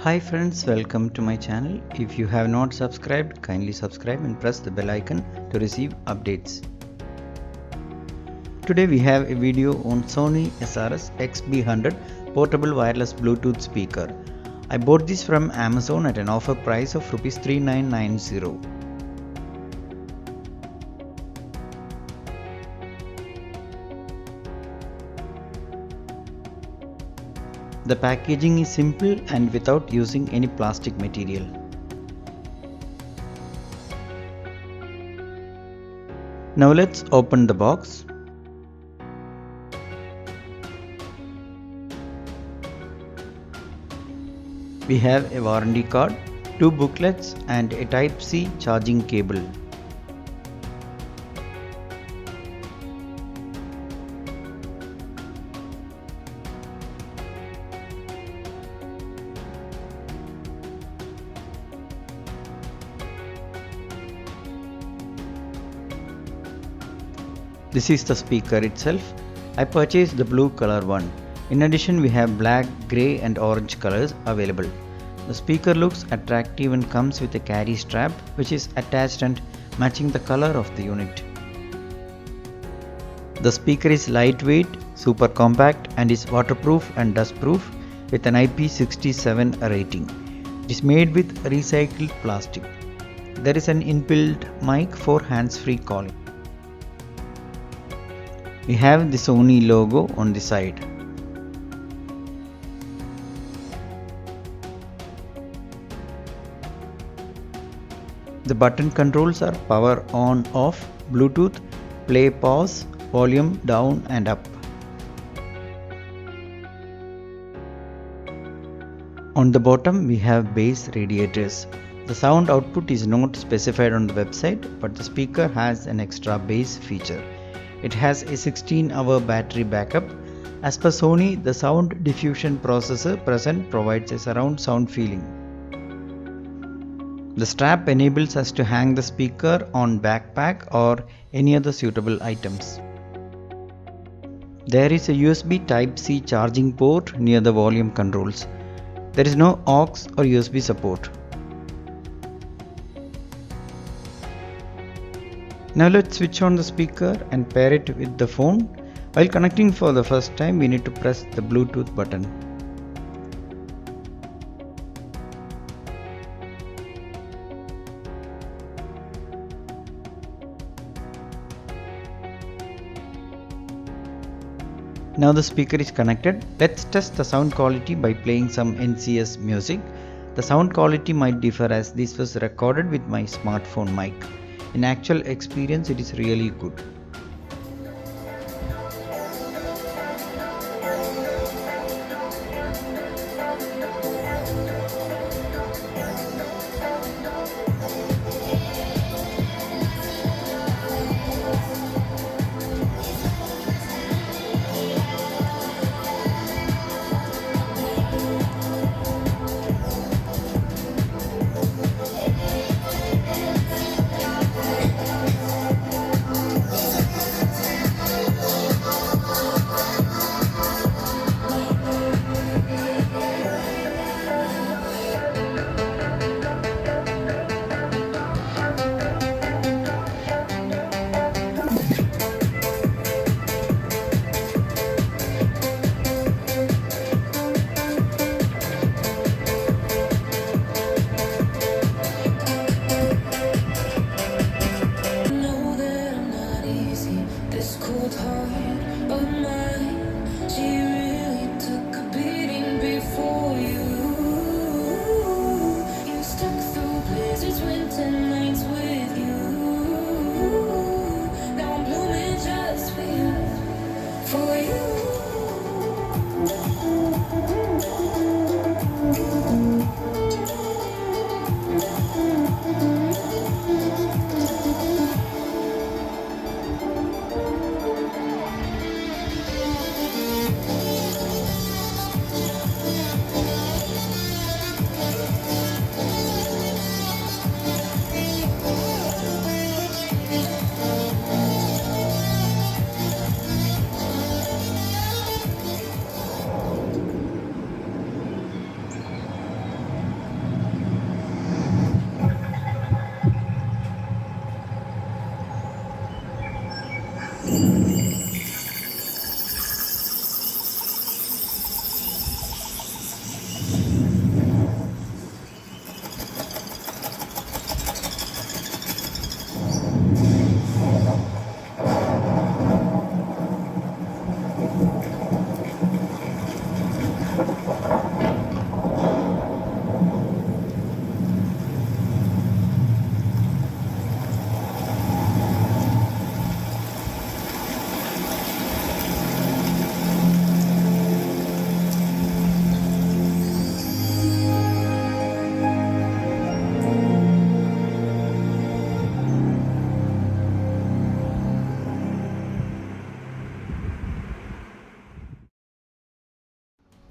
Hi friends, welcome to my channel. If you have not subscribed, kindly subscribe and press the bell icon to receive updates. Today we have a video on Sony SRS XB100 portable wireless Bluetooth speaker. I bought this from Amazon at an offer price of Rs 3990. The packaging is simple and without using any plastic material. Now let's open the box. We have a warranty card, 2 booklets and a Type-C charging cable. This is the speaker itself. I purchased the blue color one. In addition, we have black, grey and orange colors available. The speaker looks attractive and comes with a carry strap which is attached and matching the color of the unit. The speaker is lightweight, super compact and is waterproof and dustproof with an IP67 rating. It is made with recycled plastic. There is an inbuilt mic for hands-free calling. We have the Sony logo on the side. The button controls are power on off, Bluetooth, play pause, volume down and up. On the bottom we have bass radiators. The sound output is not specified on the website, but the speaker has an extra bass feature. It has a 16-hour battery backup. As per Sony, the sound diffusion processor present provides a surround sound feeling. The strap enables us to hang the speaker on backpack or any other suitable items. There is a USB Type-C charging port near the volume controls. There is no aux or USB support. Now let's switch on the speaker and pair it with the phone. While connecting for the first time, we need to press the Bluetooth button. Now the speaker is connected. Let's test the sound quality by playing some NCS music. The sound quality might differ as this was recorded with my smartphone mic. In actual experience, it is really good.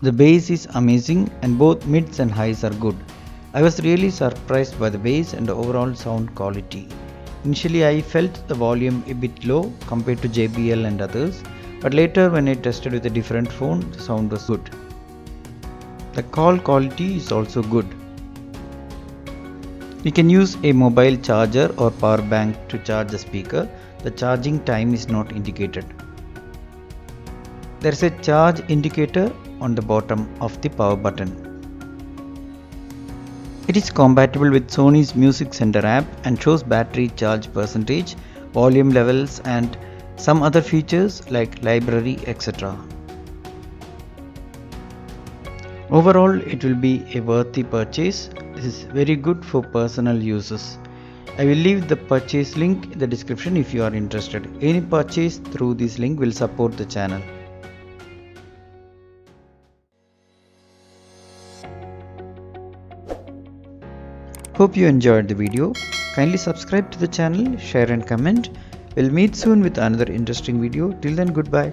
The bass is amazing and both mids and highs are good. I was really surprised by the bass and the overall sound quality. Initially I felt the volume a bit low compared to JBL and others, but later when I tested with a different phone, the sound was good. The call quality is also good. You can use a mobile charger or power bank to charge the speaker. The charging time is not indicated. There is a charge indicator on the bottom of the power button. It is compatible with Sony's Music Center app and shows battery charge percentage, volume levels and some other features like library, etc. Overall, it will be a worthy purchase. This is very good for personal uses. I will leave the purchase link in the description if you are interested. Any purchase through this link will support the channel. Hope you enjoyed the video. Kindly subscribe to the channel, share and comment. We'll meet soon with another interesting video. Till then, goodbye.